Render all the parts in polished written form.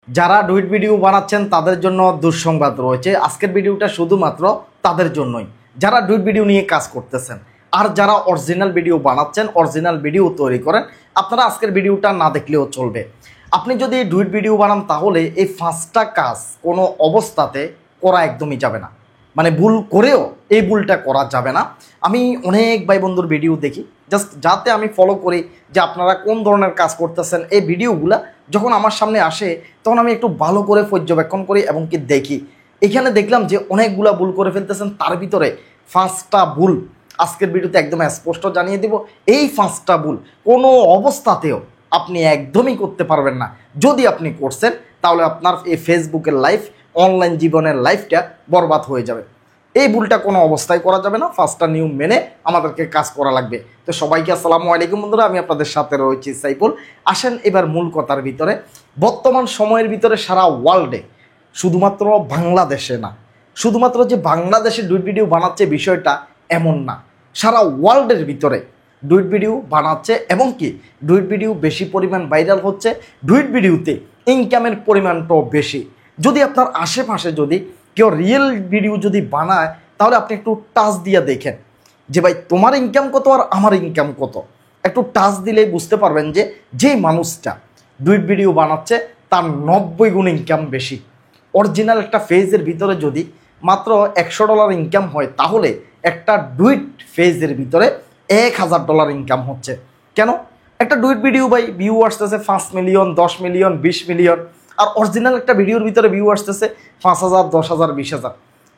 যারা ডুইট ভিডিও বানাচ্ছেন তাদের জন্য দুঃসংবাদ রয়েছে। আজকের ভিডিওটা শুধুমাত্র তাদের জন্যই যারা ডুইট ভিডিও নিয়ে কাজ করতেছেন, আর যারা অরিজিনাল ভিডিও বানাচ্ছেন, অরিজিনাল ভিডিও তৈরি করেন, আপনারা আজকের ভিডিওটা না দেখলেও চলবে। আপনি যদি ডুইট ভিডিও বানান তাহলে এই 5টা কাজ কোনো অবস্থাতে করা একদমই যাবে না, মানে ভুল করেও এই ভুলটা করা যাবে না। আমি অনেক ভাই বন্ধুর ভিডিও দেখি, জাস্ট যাতে আমি ফলো করি যে আপনারা কোন ধরনের কাজ করতেছেন। এই ভিডিওগুলা যখন আমার সামনে আসে তখন আমি একটু ভালো করে পর্যবেক্ষণ করি এবং কি দেখি। এখানে দেখলাম যে অনেকগুলা ভুল করে ফেলতেছেন, তার ভিতরে 5টা ভুল আজকের ভিডিওতে একদম স্পষ্ট জানিয়ে দেব। এই 5টা ভুল কোনো অবস্থাতেও আপনি একদমই করতে পারবেন না। যদি আপনি করছেন তাহলে আপনার এই ফেসবুকের লাইফ, অনলাইন জীবনের লাইফটা বরবাদ হয়ে যাবে। এই ভুলটা কোনো অবস্থায় করা যাবে না। 5টা নিয়ম মেনে আমাদেরকে কাজ করা লাগবে। তো সবাইকে আসসালামু আলাইকুম বন্ধুরা, আমি আপনাদের সাথে রয়েছি সাইফুল। আসেন এবার মূল কথার ভিতরে। বর্তমান সময়ের ভিতরে সারা ওয়ার্ল্ডে, শুধুমাত্র বাংলাদেশে না, শুধুমাত্র যে বাংলাদেশে ডুইট ভিডিও বানাচ্ছে বিষয়টা এমন না, সারা ওয়ার্ল্ডের ভিতরে ডুইট ভিডিও বানাচ্ছে এবং কি ডুইট ভিডিও বেশি পরিমাণ ভাইরাল হচ্ছে। ডুইট ভিডিওতে ইনকামের পরিমাণটাও বেশি। যদি আপনার আশেপাশে যদি কেউ রিয়েল ভিডিও যদি বানায় তাহলে আপনি একটু টাচ দিয়ে দেখেন যে ভাই তোমার ইনকাম কত আর আমার ইনকাম কত। একটু টাচ দিলেই বুঝতে পারবেন যে যেই মানুষটা ডুইট ভিডিও বানাচ্ছে তার 90 গুণ ইনকাম বেশি। অরিজিনাল একটা ফেজের ভিতরে যদি মাত্র $100 ইনকাম হয় তাহলে একটা ডুইট ফেজের ভিতরে $1000 ইনকাম হচ্ছে। কেন? একটা ডুইট ভিডিও ভাই ভিউ আসতেছে 5 মিলিয়ন, 10 মিলিয়ন, 20 মিলিয়ন, আর অরিজিনাল একটা ভিডিওর ভিতরে ভিউ আসতেছে 5000, 10,000, 20,000।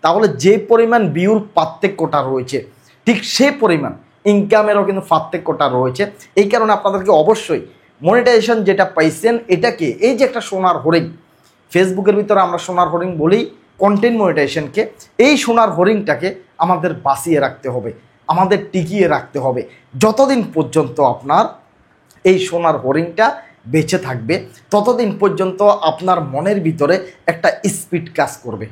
তাহলে যে পরিমাণ ভিউর পার্থক্যটা রয়েছে ঠিক সে পরিমাণ ইনকামেরও কিন্তু পার্থক্যটা রয়েছে। এই কারণে আপনাদেরকে অবশ্যই মনিটাইজেশন যেটা পাইছেন এটাকে, এই যে একটা সোনার হরিণ, ফেসবুকের ভিতরে আমরা সোনার হরিণ বলি কন্টেন্ট মনিটাইজেশনকে, এই সোনার হরিণটাকে আমাদের বাঁচিয়ে রাখতে হবে, আমাদের টিকিয়ে রাখতে হবে যতদিন পর্যন্ত আপনার এই সোনার হরিণটা বেঁচে থাকবে, ততদিন পর্যন্ত আপনার মনের ভিতরে একটা স্পিড কাজ করবে।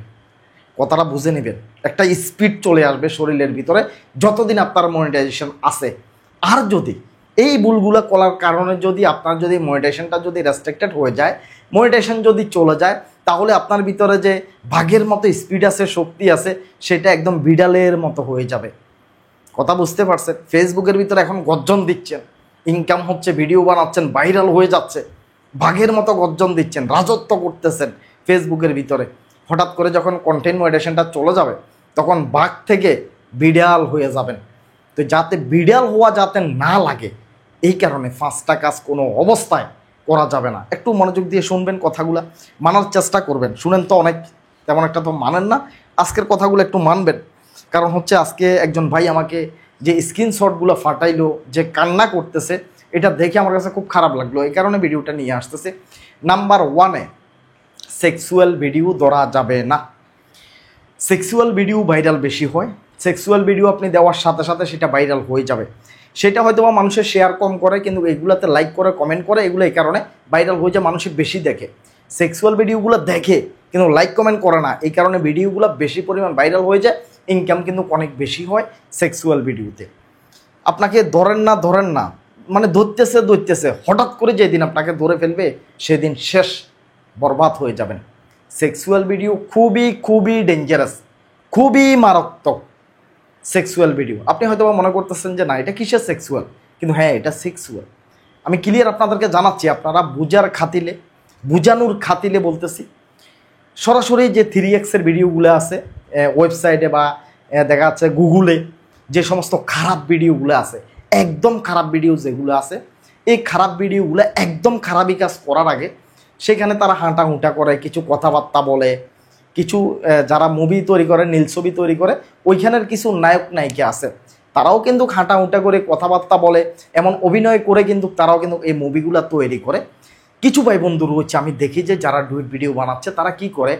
কথাটা বুঝে নেবেন, একটা স্পিড চলে আসবে শরীরের ভিতরে যতদিন আপনার মনিটাইজেশন আছে। আর যদি এই ভুলগুলো করার কারণে যদি আপনার যদি মনিটাইজেশনটা যদি রেস্ট্রিক্টেড হয়ে যায়, মনিটাইজেশন যদি চলে যায়, তাহলে আপনার ভিতরে যে বাঘের মতো স্পিড আছে, শক্তি আছে, সেটা একদম বিড়ালের মতো হয়ে যাবে। কথা বুঝতে পারছেন? ফেসবুকের ভিতরে এখন গর্জন দিচ্ছেন, ইনকাম হচ্ছে, ভিডিও বানাচ্ছেন, ভাইরাল হয়ে যাচ্ছে, বাঘের মতো গর্জন দিচ্ছেন, রাজত্ব করতেছেন ফেসবুকের ভিতরে। হঠাৎ করে যখন কন্টেন্ট মনিটাইজেশনটা চলে যাবে তখন বাঘ থেকে বিড়াল হয়ে যাবেন। তো যাতে বিড়াল হওয়া যাতে না লাগে, এই কারণে 5টা কাজ কোনো অবস্থায় করা যাবে না। একটু মনোযোগ দিয়ে শুনবেন, কথাগুলো মানার চেষ্টা করবেন। শুনেন তো অনেক, তেমন একটা তো মানেন না। আজকের কথাগুলো একটু মানবেন, কারণ হচ্ছে আজকে একজন ভাই আমাকে যে স্ক্রিনশটগুলো ফাটাইলো, যে কান্না করতেছে, এটা দেখে আমার কাছে খুব খারাপ লাগলো। এই কারণে ভিডিওটা নিয়ে আসতেছে। নাম্বার 1-এ সেক্সুয়াল ভিডিও ধরা যাবে না। সেক্সুয়াল ভিডিও ভাইরাল বেশি হয়। সেক্সুয়াল ভিডিও আপনি দেওয়ার সাথে সাথে সেটা ভাইরাল হয়ে যাবে। সেটা হয়তো বা মানুষের শেয়ার কম করে, কিন্তু এগুলাতে লাইক করে, কমেন্ট করে, এগুলো এই কারণে ভাইরাল হয়ে যায়, মানুষের বেশি দেখে। সেক্সুয়াল ভিডিওগুলো দেখে কিন্তু লাইক কমেন্ট করে না, এই কারণে ভিডিওগুলো বেশি পরিমাণ ভাইরাল হয়ে যায়। ইনকাম কিন্তু অনেক বেশি হয় সেক্সুয়াল ভিডিওতে। আপনাকে ধরেন না, মানে ধরতেছে, হঠাৎ করে যেদিন আপনাকে ধরে ফেলবে সেদিন শেষ, বরবাদ হয়ে যাবেন। সেক্সুয়াল ভিডিও খুবই খুবই ডেঞ্জারাস, খুবই মারাত্মক। সেক্সুয়াল ভিডিও আপনি হয়তো মনে করতেছেন যে না এটা কিসের সেক্সুয়াল, কিন্তু হ্যাঁ এটা সেক্সুয়াল। আমি ক্লিয়ার আপনাদেরকে জানাচ্ছি, আপনারা বুঝানোর খাতিলে বলতেছি। সরাসরি যে 3x-এর ভিডিওগুলো আছে ওয়েবসাইটে বা দেখা যাচ্ছে গুগলে, যে সমস্ত খারাপ ভিডিওগুলো আছে, একদম খারাপ ভিডিও যেগুলো আছে, এই খারাপ ভিডিওগুলো একদম খারাপই কাজ করার আগে সেখানে তারা হাঁটা করে, কিছু কথাবার্তা বলে, কিছু যারা মুভি তৈরি করে, নীল ছবি তৈরি করে, ওইখানের কিছু নায়ক নায়িকা আছে, তারাও কিন্তু হাঁটা করে কথাবার্তা বলে, এমন অভিনয় করে কিন্তু তারাও কিন্তু এই মুভিগুলো তৈরি করে। কিছু ভাই বন্ধু রয়েছে আমি দেখি যে যারা ডুইট ভিডিও বানাচ্ছে তারা কি করে,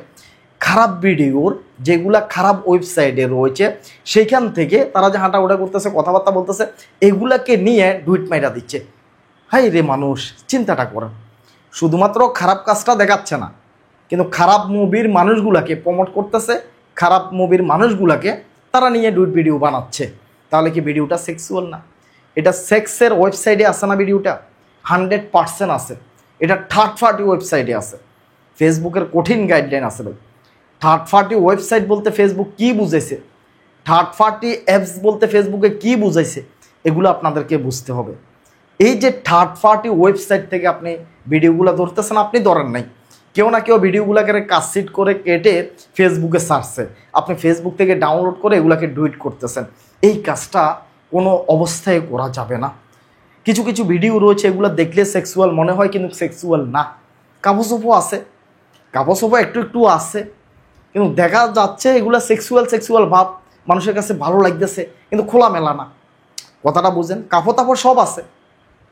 খারাপ ভিডিওর যেগুলা খারাপ ওয়েবসাইটে রয়েছে সেইখান থেকে তারা যে হাঁটাউটা করতেছে, কথাবার্তা বলতেছে, এগুলাকে নিয়ে ডুইট মাইরা দিচ্ছে। হাই রে মানুষ, চিন্তাটা করেন। শুধুমাত্র খারাপ কাজটা দেখাচ্ছে না, কিন্তু খারাপ মুভির মানুষগুলাকে প্রমোট করতেছে, খারাপ মুভির মানুষগুলাকে তারা নিয়ে ডুইট ভিডিও বানাচ্ছে। তাহলে কি ভিডিওটা সেক্সুয়াল না? এটা সেক্সের ওয়েবসাইটে আছে না? ভিডিওটা 100% আছে। এটা থার্ড পার্টি ওয়েবসাইটে আছে। ফেসবুকের কঠিন গাইডলাইন আছে ভাই। থার্ড পার্টি ওয়েবসাইট বলতে ফেসবুক কি বুঝাইছে, থার্ড পার্টি অ্যাপস বলতে ফেসবুকে কি বুঝাইছে, এগুলো আপনাদেরকে বুঝতে হবে। এই যে থার্ড পার্টি ওয়েবসাইট থেকে আপনি ভিডিওগুলো ধরতেছেন, আপনি ধরেন নাই, কেউ না কেউ ভিডিওগুলোকে কাটসিট করে কেটে ফেসবুকে ছাড়ছে, আপনি ফেসবুক থেকে ডাউনলোড করে এগুলাকে ডুইট করতেছেন। এই কাজটা কোনো অবস্থায় করা যাবে না। কিছু কিছু ভিডিও রয়েছে এগুলো দেখলে সেক্সুয়াল মনে হয়, কিন্তু সেক্সুয়াল না। কাপড় আছে, কাপড় একটু একটু আছে, কিন্তু দেখা যাচ্ছে এগুলো সেক্সুয়াল ভাব, মানুষের কাছে ভালো লাগতেছে, কিন্তু খোলামেলা না। কথাটা বুঝেন? কাপড় তাপড় সব আছে,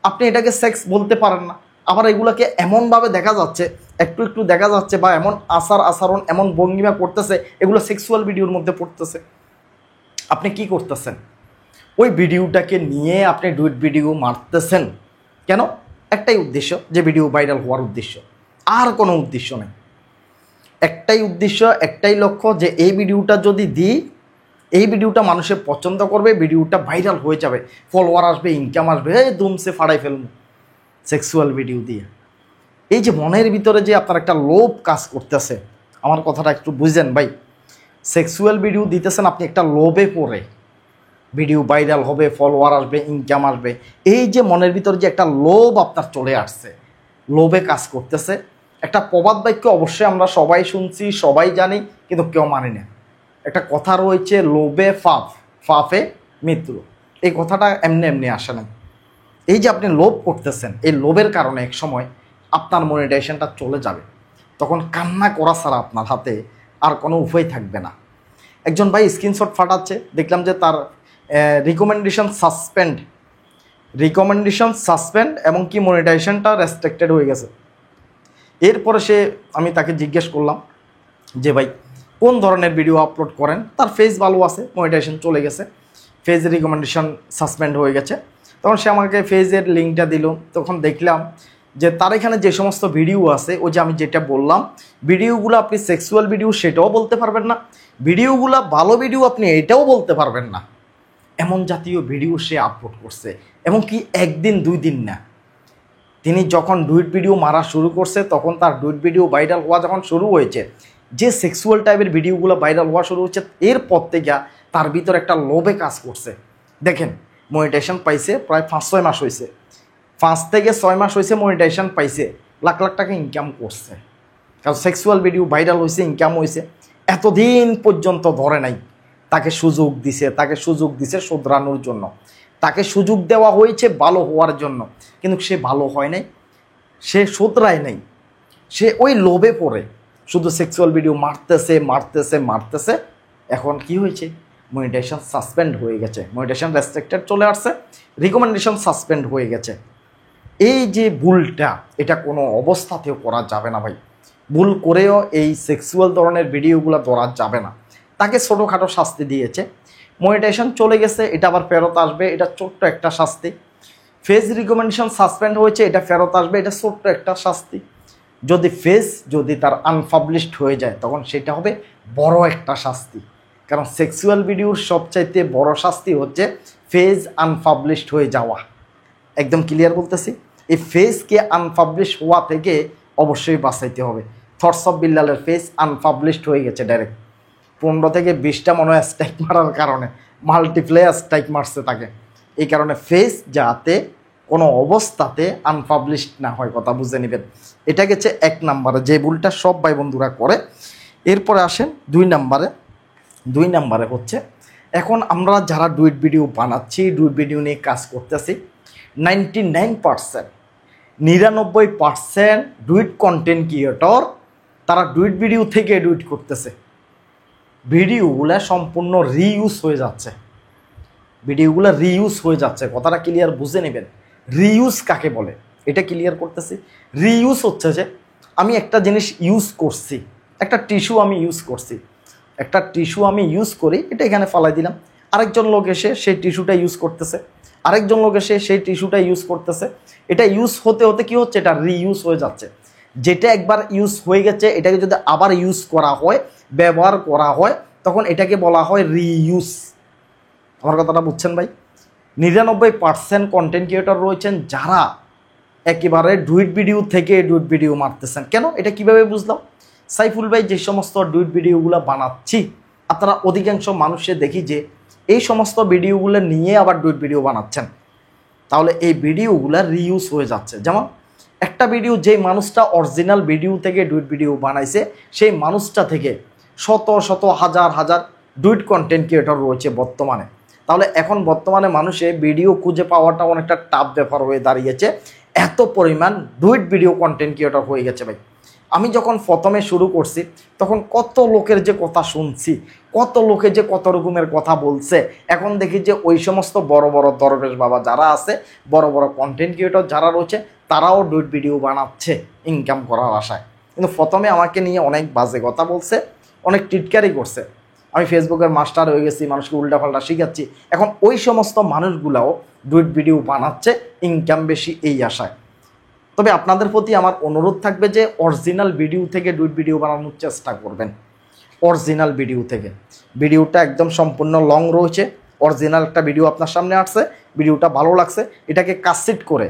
আপনি এটাকে সেক্স বলতে পারেন না। আবার এগুলোকে এমনভাবে দেখা যাচ্ছে, একটু একটু দেখা যাচ্ছে, বা এমন আচরণ এমন ভঙ্গিমা করতেছে, এগুলো সেক্সুয়াল ভিডিওর মধ্যে পড়তেছে। আপনি কি করতেছেন? ওই ভিডিওটাকে নিয়ে আপনি ডুইট ভিডিও মারতেছেন কেন? একটাই উদ্দেশ্য, যে ভিডিও ভাইরাল হওয়ার উদ্দেশ্য, আর কোনো উদ্দেশ্য নেই। একটাই উদ্দেশ্য, একটাই লক্ষ্য, যে এই ভিডিওটা যদি দিই, এই ভিডিওটা মানুষের পছন্দ করবে, ভিডিওটা ভাইরাল হয়ে যাবে, ফলোয়ার আসবে, ইনকাম আসবে, দুমসে ফাড়াই ফেলবো সেক্সুয়াল ভিডিও দিয়ে। এই যে মনের ভিতরে যে আপনার একটা লোভ কাজ করতেছে, আমার কথাটা একটু বুঝেন ভাই। সেক্সুয়াল ভিডিও দিতেছেন আপনি একটা লোভে পড়ে, ভিডিও ভাইরাল হবে, ফলোয়ার আসবে, ইনকাম আসবে। এই যে মনের ভিতরে যে একটা লোভ আপনার চলে আসছে, লোভে কাজ করতেছে। একটা প্রবাদ বাক্য অবশ্যই আমরা সবাই শুনছি, সবাই জানি, কিন্তু কেউ মানি না। একটা কথা রয়েছে, লোভে ফাফ, ফাফে মৃত্যু। এই কথাটা এমনি এমনি আসে না। এই যে আপনি লোভ করতেছেন, এই লোভের কারণে এক সময় আপনার মনিটাইজেশনটা চলে যাবে। তখন কান্না করা ছাড়া আপনার হাতে আর কোনো উপায় থাকবে না। একজন ভাই স্ক্রিনশট ফাটাচ্ছে, দেখলাম যে তার রিকমেন্ডেশন সাসপেন্ড এবং কি মনিটাইজেশনটা রেস্ট্রিক্টেড হয়ে গেছে। এরপরে আমি তাকে জিজ্ঞেস করলাম যে ভাই কোন ধরনের ভিডিও আপলোড করেন? তার ফেস ভালো আছে, মনিটাইজেশন চলে গেছে, ফেজ রিকমেন্ডেশন সাসপেন্ড হয়ে গেছে। তখন সে আমাকে ফেজের লিঙ্কটা দিল। তখন দেখলাম যে তার এখানে যে সমস্ত ভিডিও আছে, ওই যে আমি যেটা বললাম, ভিডিওগুলো আপনি সেক্সুয়াল ভিডিও সেটাও বলতে পারবেন না, ভিডিওগুলো ভালো ভিডিও আপনি এটাও বলতে পারবেন না, এমন জাতীয় ভিডিও সে আপলোড করছে। এমনকি একদিন দুই দিন না, তিনি যখন ডুইট ভিডিও মারা শুরু করছে, তখন তার ডুইট ভিডিও ভাইরাল হওয়া যখন শুরু হয়েছে, যে সেক্সুয়াল টাইপের ভিডিওগুলো ভাইরাল হওয়া শুরু হচ্ছে, এরপর থেকে তার ভিতর একটা লোভে কাজ করছে। দেখেন, মনিটাইজেশন পাইছে প্রায় 5-6 মাস হয়েছে, 5 থেকে 6 মাস হয়েছে মনিটাইজেশন পাইছে, লাখ লাখ টাকা ইনকাম করছে, কারণ সেক্সুয়াল ভিডিও ভাইরাল হয়েছে, ইনকাম হয়েছে। এতদিন পর্যন্ত ধরে নাই, তাকে সুযোগ দিছে শুধরানোর জন্য, তাকে সুযোগ দেওয়া হয়েছে ভালো হওয়ার জন্য, কিন্তু সে ভালো হয় নাই, সে শুধরায় নাই, সে ওই লোভে পড়ে শুধু সেক্সুয়াল ভিডিও মারতেছে। এখন কি হয়েছে? মনিটাইজেশন সাসপেন্ড হয়ে গেছে, মনিটাইজেশন রেস্ট্রিক্টেড চলে আসছে, রিকমেন্ডেশন সাসপেন্ড হয়ে গেছে। এই যে ভুলটা, এটা কোনো অবস্থাতেও করা যাবে না ভাই। ভুল করেও এই সেক্সুয়াল ধরনের ভিডিওগুলো ধরা যাবে না। তাকে ছোটোখাটো শাস্তি দিয়েছে, মনিটাইজেশন চলে গেছে, এটা আবার ফেরত আসবে, এটা ছোট্ট একটা শাস্তি। ফেজ রিকমেন্ডেশন সাসপেন্ড হয়েছে, এটা ফেরত আসবে, এটা ছোট্ট একটা শাস্তি। যদি তার আনপাবলিশড হয়ে যায়, তখন সেটা হবে বড় একটা শাস্তি। কারণ সেক্সুয়াল ভিডিওর সবচাইতে বড় শাস্তি হচ্ছে ফেজ আনপাবলিশড হয়ে যাওয়া। একদম ক্লিয়ার বলতেছি, এই ফেজকে আনপাবলিশ হওয়া থেকে অবশ্যই বাঁচাইতে হবে। থটস অফ বিল্লালের ফেজ আনপাবলিশড হয়ে গেছে ডাইরেক্ট, 15 থেকে 20টা মনে হয় স্ট্রাইক মারার কারণে, মাল্টিপ্লেয়ার স্ট্রাইক মারছে তাকে। এই কারণে ফেজ যাতে কোনো অবস্থাতে আনপাবলিশড না হয়, কথা বুঝে নেবেন। এটা গেছে 1 নম্বরে, যে ভুলটা সব ভাই বন্ধুরা করে। এরপরে আসেন 2 নম্বরে হচ্ছে, এখন আমরা যারা ডুইট ভিডিও বানাচ্ছি, ডুইট ভিডিও নিয়ে কাজ করতেছি, 99% ডুইট কন্টেন্ট ক্রিয়েটর, তারা ডুইট ভিডিও থেকে ডুইট করতেছে, ভিডিওগুলো সম্পূর্ণ রিইউজ হয়ে যাচ্ছে, কথাটা ক্লিয়ার বুঝে নেবেন। রিইউজ কাকে বলে এটা ক্লিয়ার করতেছি। রিইউজ হচ্ছে যে আমি একটা জিনিস ইউজ করছি, একটা টিস্যু আমি ইউজ করি, এটা এখানে ফালাই দিলাম, আরেকজন লোক এসে সেই টিস্যুটা ইউজ করতেছে, এটা ইউজ হতে হতে কি হচ্ছে, এটা রিইউজ হয়ে যাচ্ছে। যেটা একবার ইউজ হয়ে গেছে, এটাকে যদি আবার ইউজ করা হয়, ব্যবহার করা হয়, তখন এটাকে বলা হয় রিইউজ। আমার কথাটা বুঝছেন ভাই? 99% কন্টেন্ট ক্রিয়েটর রয়েছেন যারা একেবারে ডুইট ভিডিও থেকে ডুইট ভিডিও মারতেছেন কেন? এটা কিভাবে বুঝলাম? সাইফুল ভাই যে সমস্ত ডুইট ভিডিওগুলো বানাচ্ছি, আপনারা অধিকাংশ মানুষে দেখি যে এই সমস্ত ভিডিওগুলো নিয়ে আবার ডুইট ভিডিও বানাচ্ছেন। তাহলে এই ভিডিওগুলো রিইউজ হয়ে যাচ্ছে। যেমন একটা ভিডিও যেই মানুষটা অরিজিনাল ভিডিও থেকে ডুইট ভিডিও বানাইছে, সেই মানুষটা থেকে শত শত হাজার হাজার ডুইট কন্টেন্ট ক্রিয়েটর রয়েছে বর্তমানে। তাহলে এখন বর্তমানে মানুষে ভিডিও খুঁজে পাওয়াটা অনেকটা টাফ ব্যাপার হয়ে দাঁড়িয়েছে, এত পরিমাণ ডুইট ভিডিও কন্টেন্ট ক্রিয়েটর হয়ে গেছে ভাই। আমি যখন প্রথমে শুরু করছি তখন কত লোকের যে কথা শুনছি, কত লোকে যে কত রকমের কথা বলছে। এখন দেখি যে ওই সমস্ত বড় বড় দরবেশ বাবা যারা আছে, বড় বড় কন্টেন্ট ক্রিয়েটর যারা রয়েছে, তারাও ডুইট ভিডিও বানাচ্ছে ইনকাম করার আশায়। কিন্তু প্রথমে আমাকে নিয়ে অনেক বাজে কথা বলছে, অনেক টিটকারি করছে। আমি ফেসবুকের মাস্টার হয়ে গেছি, মানুষকে উল্টাপাল্টা শিখাচ্ছি। এখন ওই সমস্ত মানুষগুলাও ডুইট ভিডিও বানাচ্ছে ইনকাম বেশি এই আশায়। তবে আপনাদের প্রতি আমার অনুরোধ থাকবে যে অরিজিনাল ভিডিও থেকে ডুইট ভিডিও বানানোর চেষ্টা করবেন। অরিজিনাল ভিডিও থেকে, ভিডিওটা একদম সম্পূর্ণ লং রয়েছে, অরিজিনাল একটা ভিডিও আপনার সামনে আসছে, ভিডিওটা ভালো লাগছে, এটাকে কাটসিট করে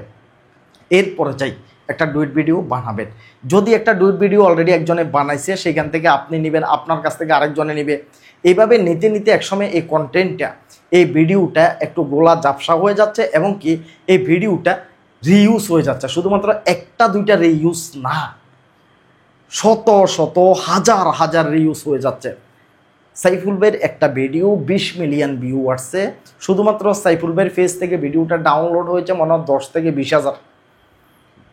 এরপরে যাই একটা ডুইট ভিডিও বানাবেন। যদি একটা ডুইট ভিডিও অলরেডি একজনে বানাইছে, সেখান থেকে আপনি নেবেন, আপনার কাছ থেকে আরেকজনে নেবে। এইভাবে নিতে নিতে একসময় এই কন্টেন্টটা, এই ভিডিওটা একটু গোলা ঝাপসা হয়ে যাচ্ছে এবং কি এই ভিডিওটা রিইউজ হয়ে যাচ্ছে। শুধুমাত্র একটা দুইটা রিইউজ না, শত শত হাজার হাজার রিইউজ হয়ে যাচ্ছে। সাইফুল ভাইয়ের একটা ভিডিও 20 মিলিয়ন ভিউ আসছে, শুধুমাত্র সাইফুল ভাইয়ের ফেস থেকে ভিডিওটা ডাউনলোড হয়েছে মনে হয় 10 থেকে 20,000।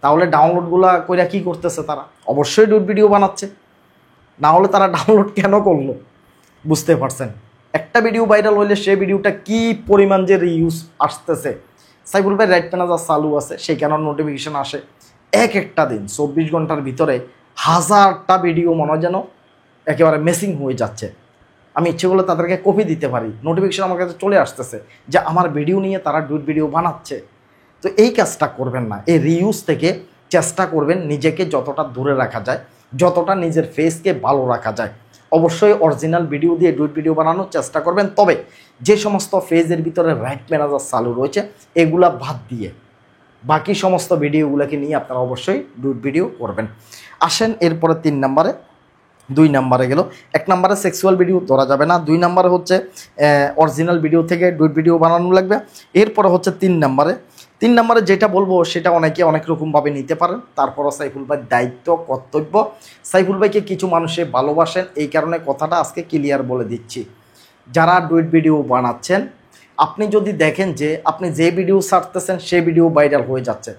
তাহলে ডাউনলোডগুলা কইরা কি করতেছে তারা? অবশ্যই ডুইট ভিডিও বানাচ্ছে, না হলে তারা ডাউনলোড কেন করলো? বুঝতে পারছেন? একটা ভিডিও ভাইরাল হইলে সেই ভিডিওটা কি পরিমাণ যে রিইউজ আসতেছে। সাইফুল ভাই রাইট ম্যানেজার চালু আছে, সেখানে নোটিফিকেশন আসে এক একটা দিন 24 ঘন্টার ভিতরে হাজারটা ভিডিও মনে হয় যেন একেবারে মেসিং হয়ে যাচ্ছে। আমি ইচ্ছে করলে তাদেরকে কপি দিতে পারি, নোটিফিকেশন আমার কাছে চলে আসতেছে যে আমার ভিডিও নিয়ে তারা ডুইট ভিডিও বানাচ্ছে। তো এই কাজটা করবেন না। এই রিইউজ থেকে চেষ্টা করবেন নিজেকে যতটা দূরে রাখা যায়, যতটা নিজের ফেসকে ভালো রাখা যায়। অবশ্যই অরিজিনাল ভিডিও দিয়ে ডুইট ভিডিও বানানোর চেষ্টা করবেন। তবে যে সমস্ত ফেজের ভিতরে রাইট ম্যানেজার চালু রয়েছে এগুলা বাদ দিয়ে বাকি সমস্ত ভিডিওগুলোকে নিয়ে আপনারা অবশ্যই ডুইট ভিডিও করবেন। আসেন এরপরে 3 নম্বরে, 2 নম্বরে গেল। 1 নম্বরে সেক্সুয়াল ভিডিও ধরা যাবে না, 2 নম্বরে হচ্ছে অরিজিনাল ভিডিও থেকে ডুইট ভিডিও বানানো লাগবে। এরপরে হচ্ছে 3 নম্বরে যেটা বলবো সেটা অনেকে অনেক রকমভাবে নিতে পারেন। তারপরও সাইফুল ভাই দায়িত্ব কর্তব্য, সাইফুল ভাইকে কিছু মানুষে ভালোবাসেন, এই কারণে কথাটা আজকে ক্লিয়ার বলে দিচ্ছি। যারা ডুইট ভিডিও বানাচ্ছেন, আপনি যদি দেখেন যে আপনি যে ভিডিও ছাড়তেছেন সে ভিডিও ভাইরাল হয়ে যাচ্ছে,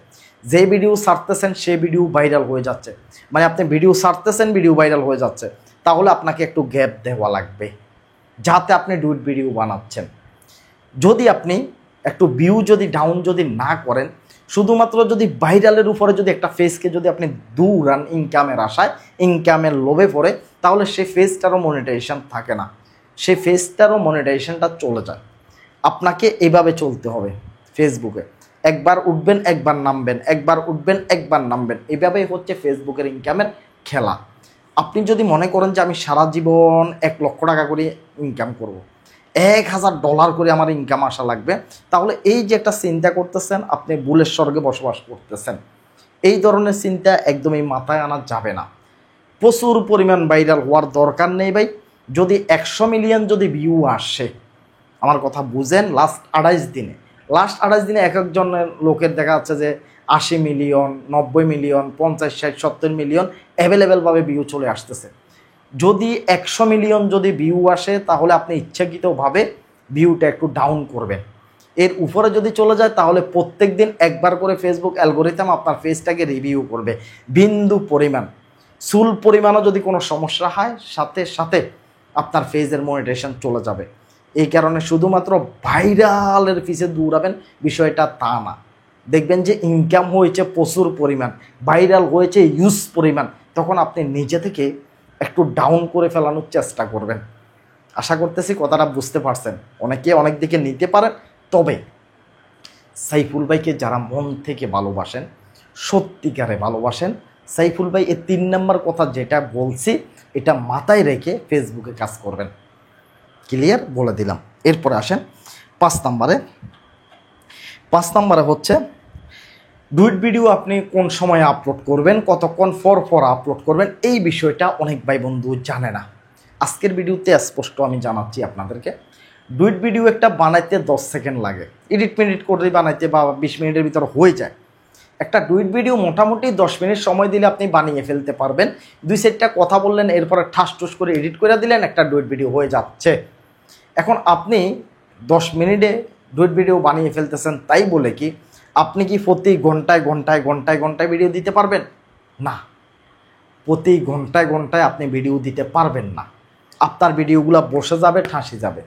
যে ভিডিও ছাড়তেছেন সে ভিডিও ভাইরাল হয়ে যাচ্ছে, মানে আপনি ভিডিও ছাড়তেছেন ভিডিও ভাইরাল হয়ে যাচ্ছে, তাহলে আপনাকে একটু গ্যাপ দেওয়া লাগবে যাতে আপনি ডুইট ভিডিও বানাচ্ছেন। যদি আপনি একটু ভিউ যদি ডাউন যদি না করেন, শুধুমাত্র যদি ভাইরালের উপরে যদি একটা ফেসকে যদি আপনি দৌড়ান ইনকামের আশায়, ইনকামের লোভে পড়ে, তাহলে সেই ফেসটারও মনিটাইজেশন থাকে না, সেই ফেসটারও মনিটাইজেশনটা চলে যায়। আপনাকে এভাবে চলতে হবে। ফেসবুকে একবার উঠবেন একবার নামবেন, একবার উঠবেন একবার নামবেন, এভাবেই হচ্ছে ফেসবুকের ইনকামের খেলা। আপনি যদি মনে করেন যে আমি সারা জীবন 1 লক্ষ টাকা করে ইনকাম করব, $1,000 করে আমার ইনকাম আসা লাগবে, তাহলে এই যে একটা চিন্তা করতেছেন আপনি ভুলের স্বর্গে বসবাস করতেছেন। এই ধরনের চিন্তা একদমই মাথায় আনা যাবে না। প্রচুর পরিমাণ ভাইরাল হওয়ার দরকার নেই ভাই। যদি 100 মিলিয়ন যদি ভিউ আসে, আমার কথা বুঝেন, লাস্ট 28 দিনে এক একজনের লোকের দেখা যাচ্ছে যে 80 মিলিয়ন, 90 মিলিয়ন, 50, 60, 70 মিলিয়ন অ্যাভেলেবেলভাবে ভিউ চলে আসতেছে। যদি 100 মিলিয়ন যদি ভিউ আসে, তাহলে আপনি ইচ্ছাকৃতভাবে ভিউটা একটু ডাউন করবেন। এর উপরে যদি চলে যায়, তাহলে প্রত্যেক দিন একবার করে ফেসবুক অ্যালগোরিথম আপনার ফেসটাকে রিভিউ করবে। বিন্দু পরিমাণ, চুল পরিমাণও যদি কোনো সমস্যা হয়, সাথে সাথে আপনার ফেসের মনিটাইজেশন চলে যাবে। এই কারণে শুধুমাত্র ভাইরালের পিছে দৌড়াবেন বিষয়টা তা না। দেখবেন যে ইনকাম হয়েছে প্রচুর পরিমাণ, ভাইরাল হয়েছে ইউজ পরিমাণ, তখন আপনি নিজে থেকে একটু ডাউন করে ফেলানোর চেষ্টা করবেন। আশা করতেছি কথাটা বুঝতে পারছেন। অনেকে অনেক দিকে নিতে পারেন, তবে সাইফুল ভাইকে যারা মন থেকে ভালোবাসেন, সত্যিকারে ভালোবাসেন, সাইফুল ভাই এই 3 নম্বর কথা যেটা বলছি এটা মাথায় রেখে ফেসবুকে কাজ করবেন। ক্লিয়ার বলে দিলাম। এরপরে আসেন 5 নম্বরে। 5 নম্বরে হচ্ছে ডুইট ভিডিও আপনি কোন সময় আপলোড করবেন, কতক্ষণ পর পর আপলোড করবেন, এই বিষয়টা অনেক ভাই বন্ধু জানে না। আজকের ভিডিওতে স্পষ্ট আমি জানাচ্ছি আপনাদেরকে। ডুইট ভিডিও একটা বানাইতে 10 সেকেন্ড লাগে, এডিট মিনিট করে বানাইতে বা 20 মিনিটের ভিতর হয়ে যায়। একটা ডুইট ভিডিও মোটামুটি 10 মিনিট সময় দিলে আপনি বানিয়ে ফেলতে পারবেন। 2-4টা কথা বললেন, এরপরে ঠাস টুস করে এডিট করে দিলেন, একটা ডুইট ভিডিও হয়ে যাচ্ছে। এখন আপনি 10 মিনিটে ডুইট ভিডিও বানিয়ে ফেলতেছেন, তাই বলে কি আপনি কি প্রতি ঘন্টায় ঘন্টায় ঘন্টায় ঘন্টায় ভিডিও দিতে পারবেন? না, প্রতি ঘন্টায় ঘন্টায় আপনি ভিডিও দিতে পারবেন না। আপনার ভিডিওগুলো বসে যাবে, ঠাসে যাবে।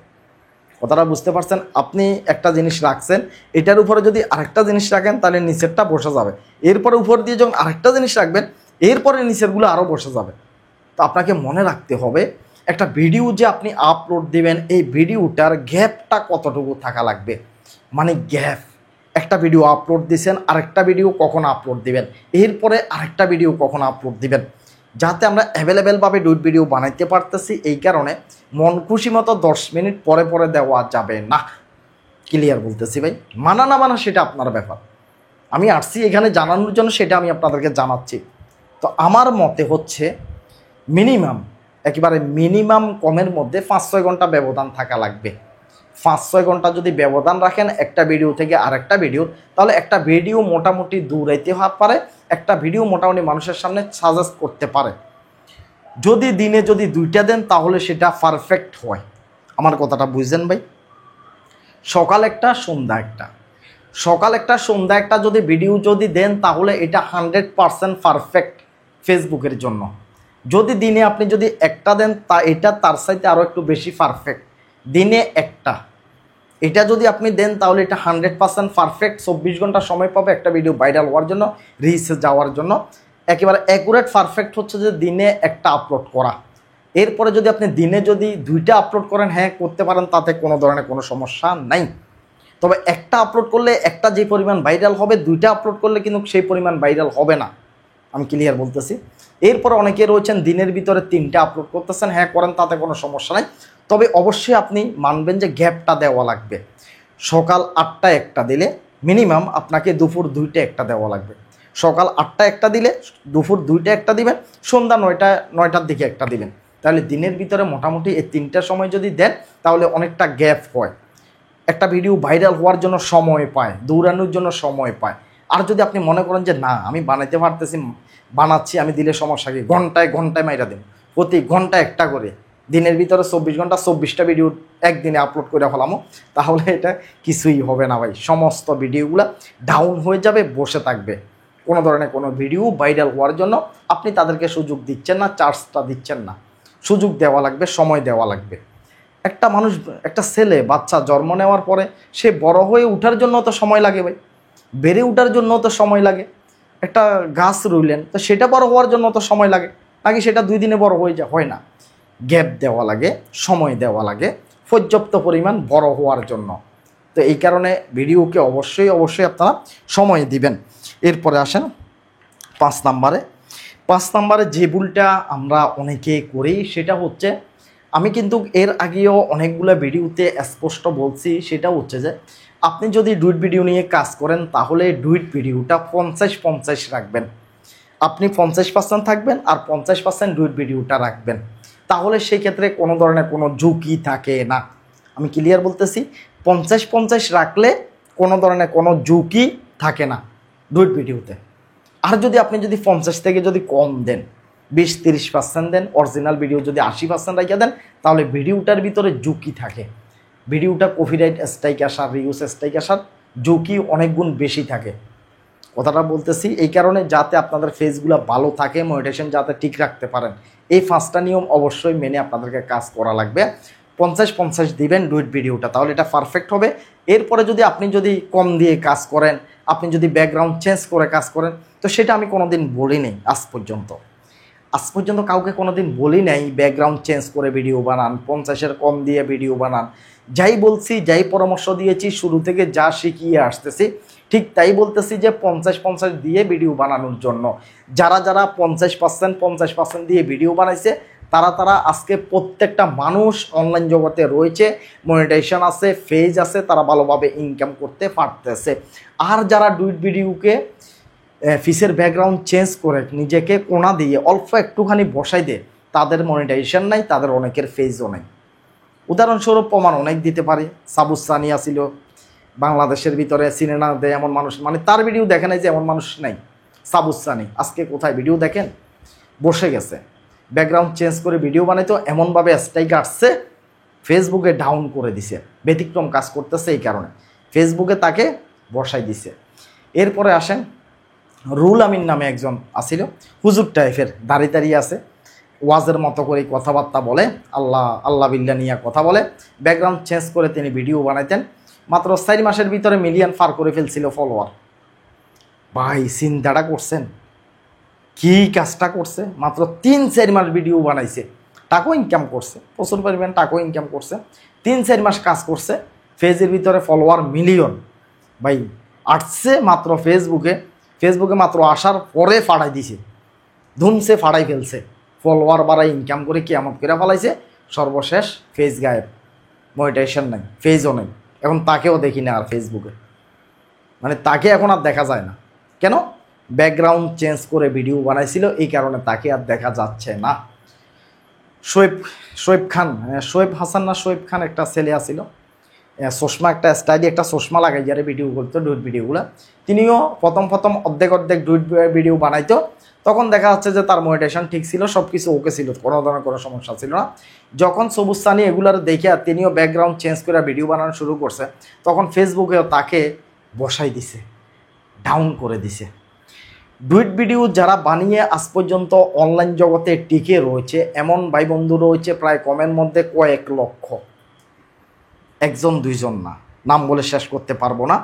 কথাটা বুঝতে পারছেন? আপনি একটা জিনিস রাখছেন, এটার উপরে যদি আরেকটা জিনিস রাখেন তাহলে নিচেরটা বসে যাবে, এরপরে উপর দিয়ে যখন আরেকটা জিনিস রাখবেন এরপরে নিচেরগুলো আরও বসে যাবে। তো আপনাকে মনে রাখতে হবে একটা ভিডিও যে আপনি আপলোড দিবেন, এই ভিডিওটার গ্যাপটা কতটুকু থাকা লাগবে। মানে গ্যাপ, একটা ভিডিও আপলোড দিয়েছেন, আরেকটা ভিডিও কখন আপলোড দিবেন, এরপরে আরেকটা ভিডিও কখন আপলোড দিবেন, যাতে আমরা অ্যাভেলেবেলভাবে ডুইট ভিডিও বানাইতে পারতেছি। এই কারণে মন খুশি মতো 10 মিনিট পরে পরে দেওয়া যাবে না। ক্লিয়ার বলতেছি ভাই, মানা না মানা সেটা আপনার ব্যাপার। আমি আসছি এখানে জানানোর জন্য, সেটা আমি আপনাদেরকে জানাচ্ছি। তো আমার মতে হচ্ছে মিনিমাম, একেবারে মিনিমাম কমের মধ্যে 5-6 ঘন্টা ব্যবধান থাকা লাগবে। 5-6 ঘন্টা যদি ব্যবধান রাখেন একটা ভিডিও থেকে আরেকটা ভিডিও, তাহলে একটা ভিডিও মোটামুটি দৌড়াইতে পারে, একটা ভিডিও মোটামুটি মানুষের সামনে সাজেস্ট করতে পারে। যদি দিনে যদি 2টা দেন তাহলে সেটা পারফেক্ট হয়। আমার কথাটা বুঝছেন ভাই? সকাল একটা সন্ধ্যা একটা, সকাল একটা সন্ধ্যা একটা যদি ভিডিও যদি দেন তাহলে এটা 100% পারফেক্ট ফেসবুকের জন্য। যদি দিনে আপনি যদি একটা দেন তা এটা তার সাথে আরও একটু বেশি পারফেক্ট। দিনে একটা এটা যদি আপনি দেন তাহলে এটা 100% পারফেক্ট। 24 ঘন্টা সময় পাবে একটা ভিডিও ভাইরাল হওয়ার জন্য, রিচে যাওয়ার জন্য। একেবারে অ্যাকুরেট পারফেক্ট হচ্ছে যে দিনে একটা আপলোড করা। এরপরে যদি আপনি দিনে যদি 2টা আপলোড করেন, হ্যাঁ করতে পারেন, তাতে কোনো ধরনের কোনো সমস্যা নাই। তবে একটা আপলোড করলে একটা যে পরিমাণ ভাইরাল হবে, 2টা আপলোড করলে কিন্তু সেই পরিমাণ ভাইরাল হবে না। আমি ক্লিয়ার বলতেছি। এরপরে অনেকে রয়েছেন দিনের ভিতরে 3টা আপলোড করতেছেন, হ্যাঁ করেন, তাতে কোনো সমস্যা নাই। তবে অবশ্যই আপনি মানবেন যে গ্যাপটা দেওয়া লাগবে। সকাল 8টায় একটা দিলে মিনিমাম আপনাকে দুপুর 2টায় একটা দেওয়া লাগবে। সকাল 8টায় একটা দিলে দুপুর 2টায় একটা দিবেন, সন্ধ্যা 9টার দিকে একটা দিবেন। তাহলে দিনের ভিতরে মোটামুটি এই 3টার সময় যদি দেন তাহলে অনেকটা গ্যাপ হয়। একটা ভিডিও ভাইরাল হওয়ার জন্য সময় পায়, দৌড়ানোর জন্য সময় পায়। আর যদি আপনি মনে করেন যে না আমি বানাইতে পারতেছি, বানাচ্ছি, আমি দিলে সমস্যা কি, ঘন্টায় ঘন্টায় মাইরা দিন, প্রতি ঘন্টা একটা করে দিনের ভিতরে 24 ঘন্টা 24টা ভিডিও একদিনে আপলোড করে ফেলামো, তাহলে এটা কিছুই হবে না ভাই। সমস্ত ভিডিওগুলো ডাউন হয়ে যাবে, বসে থাকবে। কোনো ধরনের কোনো ভিডিও ভাইরাল হওয়ার জন্য আপনি তাদেরকে সুযোগ দিচ্ছেন না, চার্জটা দিচ্ছেন না। সুযোগ দেওয়া লাগবে, সময় দেওয়া লাগবে। একটা মানুষ, একটা ছেলে বাচ্চা জন্ম নেওয়ার পরে সে বড় হয়ে ওঠার জন্য তো সময় লাগে ভাই, বেড়ে ওঠার জন্য তো সময় লাগে। একটা গাছ রইলেন, তো সেটা বড় হওয়ার জন্য তো সময় লাগে, নাকি সেটা 2 দিনে বড় হয়ে হয় না। গ্যাপ দেওয়া লাগে, সময় দেওয়া লাগে পর্যাপ্ত পরিমাণ বড় হওয়ার জন্য। তো এই কারণে ভিডিওকে অবশ্যই অবশ্যই আপনারা সময় দিবেন। এরপরে আসেন 5 নাম্বারে যে ভুলটা আমরা অনেকে করি সেটা হচ্ছে, আমি কিন্তু এর আগেও অনেকগুলো ভিডিওতে স্পষ্ট বলছি, সেটা হচ্ছে যে আপনি যদি ডুইট ভিডিও নিয়ে কাজ করেন তাহলে ডুইট ভিডিওটা 50-50 রাখবেন। আপনি 50% থাকবেন আর 50% ডুইট ভিডিওটা রাখবেন, তাহলে সেই ক্ষেত্রে কোনো ধরনের কোনো ঝুঁকি থাকে না। আমি ক্লিয়ার বলতেছি, 50-50 রাখলে কোনো ধরনের কোনো ঝুঁকি থাকে না ডুইট ভিডিওতে। আর যদি আপনি যদি 50 থেকে যদি কম দেন, 20-30% দেন, অরিজিনাল ভিডিও যদি 80% রেখে দেন, তাহলে ভিডিওটার ভিতরে ঝুঁকি থাকে। ভিডিওটা কপিরাইট স্ট্রাইক আসার, রিউজ স্ট্রাইক আসার ঝুঁকি অনেক গুণ বেশি থাকে। কথাটা বলতেছি এই কারণে, যাতে আপনাদের ফেসগুলো ভালো থাকে, মনিটাইজেশন যাতে ঠিক রাখতে পারেন, এই 5টা নিয়ম অবশ্যই মেনে আপনাদেরকে কাজ করা লাগবে। 50-50 দিবেন ডুইট ভিডিওটা, তাহলে এটা পারফেক্ট হবে। এরপরে যদি আপনি যদি কম দিয়ে কাজ করেন, আপনি যদি ব্যাকগ্রাউন্ড চেঞ্জ করে কাজ করেন, তো সেটা আমি কোনোদিন বলি নাই আজ পর্যন্ত কাউকে কোনোদিন বলি নাই ব্যাকগ্রাউন্ড চেঞ্জ করে ভিডিও বানান, 50-এর কম দিয়ে ভিডিও বানান। যাই বলছি, যাই পরামর্শ দিয়েছি, শুরু থেকে যা শিখিয়ে আসতেছি ঠিক তাই বলতেছি যে 50-50 দিয়ে ভিডিও বানানোর জন্য। যারা 50% দিয়ে ভিডিও বানাইছে তারা আজকে প্রত্যেকটা মানুষ অনলাইন জগতে রয়েছে, মনিটাইজেশন আছে, পেজ আছে, তারা ভালোভাবে ইনকাম করতে পারতেছে। আর যারা ডুইট ভিডিওকে ফিসের ব্যাকগ্রাউন্ড চেঞ্জ করে নিজেকে কোনা দিয়ে অল্প একটুখানি বসাই দিয়ে তাদের মনিটাইজেশন নাই, তাদের অনেকের ফেজও নেই। উদাহরণস্বরূপ প্রমাণ অনেক দিতে পারি। সাবুস সানিয়া ছিল বাংলাদেশের ভিতরে সিনেমা দেয় এমন মানুষ, মানে তার ভিডিও দেখে নাই যে এমন মানুষ নাই। সাবুস সানি আজকে কোথায় ভিডিও দেখেন, বসে গেছে, ব্যাকগ্রাউন্ড চেঞ্জ করে ভিডিও বানাইতো, এমনভাবে স্ট্রাইক আসছে, ফেসবুকে ডাউন করে দিছে। ব্যতিক্রম কাজ করতেছে, এই কারণে ফেসবুকে তাকে বসাই দিছে। এরপরে আসেন, রুল আমিন নামে একজন আসিল, হুজুর টাইপের, দাঁড়িয়ে আছে, ওয়াজের মতো করে কথাবার্তা বলে, আল্লাহ আল্লাহ বিল্লাহ নিয়ে কথা বলে, ব্যাকগ্রাউন্ড চেঞ্জ করে তিনি ভিডিও বানাইতেন। মাত্র 4 মাসের ভিতরে মিলিয়ন পার করে ফেলছিল ফলোয়ার। ভাই চিন্তাটা করছেন কি কাজটা করছে? মাত্র 3-4 মাস ভিডিও বানাইছে, টাকাও ইনকাম করছে, প্রচুর পরিমাণ টাকাও ইনকাম করছে। 3-4 মাস কাজ করছে, ফেজের ভিতরে ফলোয়ার মিলিয়ন। ভাই আসছে মাত্র ফেসবুকে মাত্র আসার পরে ফাড়াই দিছে, ধুমসে ফাড়াই ফেলছে, ফলোয়ার বাড়াই ইনকাম করে কিয়ামত করে ফেলাইছে। সর্বশেষ ফেজ গায়েব, মনিটাইজেশন নাই, ফেজও নেই। এখন তাকেও দেখি না আর ফেসবুকে, মানে তাকে এখন আর দেখা যায় না। কেন? ব্যাকগ্রাউন্ড চেঞ্জ করে ভিডিও বানাইছিল, এই কারণে তাকে আর দেখা যাচ্ছে না। শোয়েব খান, শোয়েব হাসান না শোয়েব খান, একটা ছেলে আসিল, চশমা, একটা স্টাইলি একটা চশমা লাগাই যারে ভিডিও করতো, ডুইট ভিডিওগুলো। তিনিও প্রথম অর্ধেক ডুইট ভিডিও বানাইতো। তখন দেখা যাচ্ছে যে তার মনিটাইজেশন ঠিক ছিল, সব কিছু ওকে ছিল, কোনো ধরনের কোনো সমস্যা ছিল না। যখন সবুজ সানি এগুলার দেখে তিনিও ব্যাকগ্রাউন্ড চেঞ্জ করে ভিডিও বানানো শুরু করছে, তখন ফেসবুকেও তাকে বসাই দিছে, ডাউন করে দিছে। ডুইট ভিডিও যারা বানিয়ে আজ পর্যন্ত অনলাইন জগতে টিকে রয়েছে, এমন ভাই বন্ধু রয়েছে প্রায় কমের মধ্যে কয়েক লক্ষ, একজন দুইজন না, নাম বলে শেষ করতে পারবো না,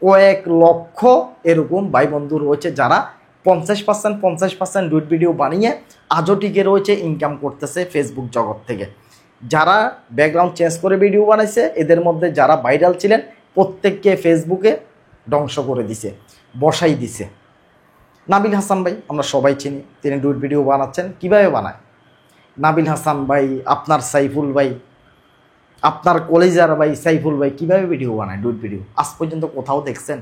কয়েক লক্ষ এরকম ভাই বন্ধু রয়েছে যারা 50% ডুইট ভিডিও বানিয়ে আজও টিকে রয়েছে, ইনকাম করতেছে ফেসবুক জগৎ থেকে। যারা ব্যাকগ্রাউন্ড চেঞ্জ করে ভিডিও বানাইছে, এদের মধ্যে যারা ভাইরাল ছিলেন প্রত্যেককে ফেসবুকে ধ্বংস করে দিছে, বসাই দিছে। নাবিল হাসান ভাই আমরা সবাই চিনি, তিনি ডুইট ভিডিও বানাচ্ছেন। কীভাবে বানায় নাবিল হাসান ভাই? আপনার সাইফুল ভাই, আপনার কলেজার ভাই সাইফুল ভাই কীভাবে ভিডিও বানায় ডুইট ভিডিও? আজ পর্যন্ত কোথাও দেখছেন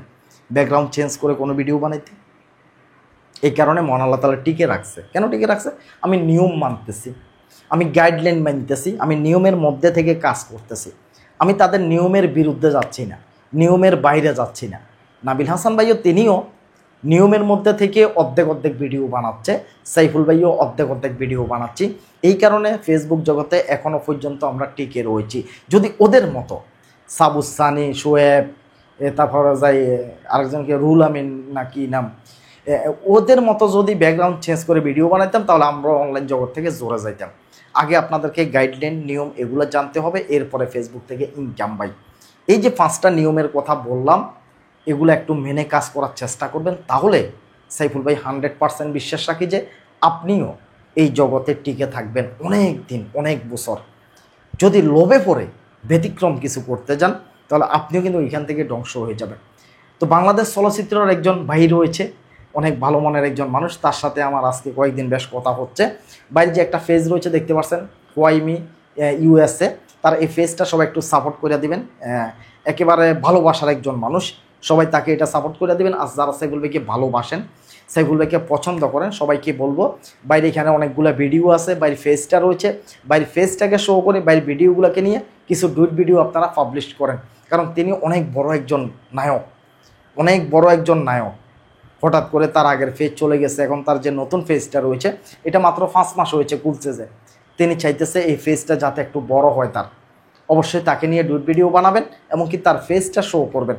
ব্যাকগ্রাউন্ড চেঞ্জ করে কোনো ভিডিও বানাইতে? এই কারণে মহান আল্লাহ তাআলা টিকে রাখছে। কেন টিকে রাখছে? আমি নিয়ম মানতেছি, আমি গাইডলাইন মানতেছি, আমি নিয়মের মধ্যে থেকে কাজ করতেছি, আমি তাদের নিয়মের বিরুদ্ধে যাচ্ছি না, নিয়মের বাইরে যাচ্ছি না। নাবিল হাসান ভাইও তিনিও নিয়মের মধ্যে থেকে অর্ধেক ভিডিও বানাচ্ছে, সাইফুল ভাইও অর্ধেক ভিডিও বানাচ্ছি। এই কারণে ফেসবুক জগতে এখনও পর্যন্ত আমরা টিকে রয়েছি। যদি ওদের মতো সাবুস সানি, শোয়েব, তারপরে যাই আরেকজনকে রুল আমিন না কি নাম, ওদের মতো যদি ব্যাকগ্রাউন্ড চেঞ্জ করে ভিডিও বানাইতাম, তাহলে আমরা অনলাইন জগৎ থেকে জোরে যাইতাম। আগে আপনাদেরকে গাইডলাইন, নিয়ম এগুলো জানতে হবে, এরপরে ফেসবুক থেকে ইনকাম। ভাই এই যে 5টা নিয়মের কথা বললাম, এগুলো একটু মেনে কাজ করার চেষ্টা করবেন, তাহলে সাইফুল ভাই 100% বিশ্বাস রাখি যে আপনিও এই জগতে টিকে থাকবেন অনেক দিন, অনেক বছর। যদি লোভে পড়ে ব্যতিক্রম কিছু করতে যান, তাহলে আপনিও কিন্তু এখান থেকে ধ্বংস হয়ে যাবেন। তো বাংলাদেশ চলচ্চিত্রের একজন ভাই রয়েছে, অনেক ভালো মনের একজন মানুষ, তার সাথে আমার আজকে কয়েকদিন বেশ কথা হচ্ছে। বাইরে যে একটা ফেজ রয়েছে দেখতে পাচ্ছেন, হোয়াইমি USA, তার এই ফেজটা সবাই একটু সাপোর্ট করে দিবেন। একেবারে ভালোবাসার একজন মানুষ, সবাই তাকে এটা সাপোর্ট করে দেবেন। আর যারা সাইফুল ভাইকে ভালোবাসেন, সাইফুল ভাইকে পছন্দ করেন, সবাইকে বলবো বাইরে এখানে অনেকগুলো ভিডিও আছে, বাইরে ফেজটা রয়েছে, বাইরে ফেজটাকে শো করে বাইরে ভিডিওগুলোকে নিয়ে কিছু ডুইট ভিডিও আপনারা পাবলিশ করেন। কারণ তিনি অনেক বড় একজন নায়ক, অনেক বড় একজন নায়ক। হঠাৎ করে তার আগের ফেজ চলে গেছে, এখন তার যে নতুন ফেজটা রয়েছে এটা মাত্র 5 মাস হয়েছে খুলছে, যে তিনি চাইতেছে এই ফেজটা যাতে একটু বড় হয় তার, অবশ্যই তাকে নিয়ে ডুইট ভিডিও বানাবেন, এমনকি তার ফেজটা শো করবেন,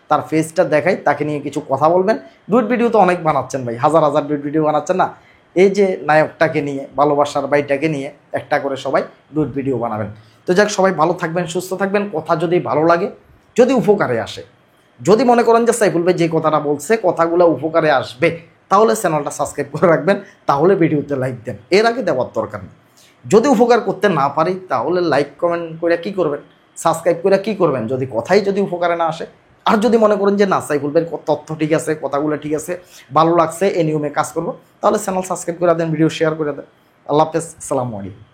তার ফেসটা দেখাই, তাকে নিয়ে কিছু কথা বলবেন। ডুইট ভিডিও তো অনেক বানাচ্ছেন ভাই, হাজার ডুইট ভিডিও বানাচ্ছেন না? এই যে নায়কটাকে নিয়ে, ভালোবাসার ভাইটাকে নিয়ে একটা করে সবাই ডুইট ভিডিও বানাবেন। তো যাক, সবাই ভালো থাকবেন, সুস্থ থাকবেন। কথা যদি ভালো লাগে, যদি উপকারে আসে, যদি মনে করেন যে সাইফুল ভাই যে কথাটা বলছে কথাগুলো উপকারে আসবে, তাহলে চ্যানেলটা সাবস্ক্রাইব করে রাখবেন, তাহলে ভিডিওতে লাইক দেন, এর আগে দেওয়ার দরকার নেই। যদি উপকার করতে না পারি, তাহলে লাইক কমেন্ট করে কী করবেন, সাবস্ক্রাইব করে কী করবেন, যদি কথাই যদি উপকারে না আসে। আর যদি মনে করেন যে না সাইফুল ভাইয়ের তথ্য ঠিক আছে, কথাগুলো ঠিক আছে, ভালো লাগছে, এই নিয়মে কাজ করবো, তাহলে চ্যানেল সাবস্ক্রাইব করে দেন, ভিডিও শেয়ার করে দেন। আল্লাহ হাফেজ, আসসালামু আলাইকুম।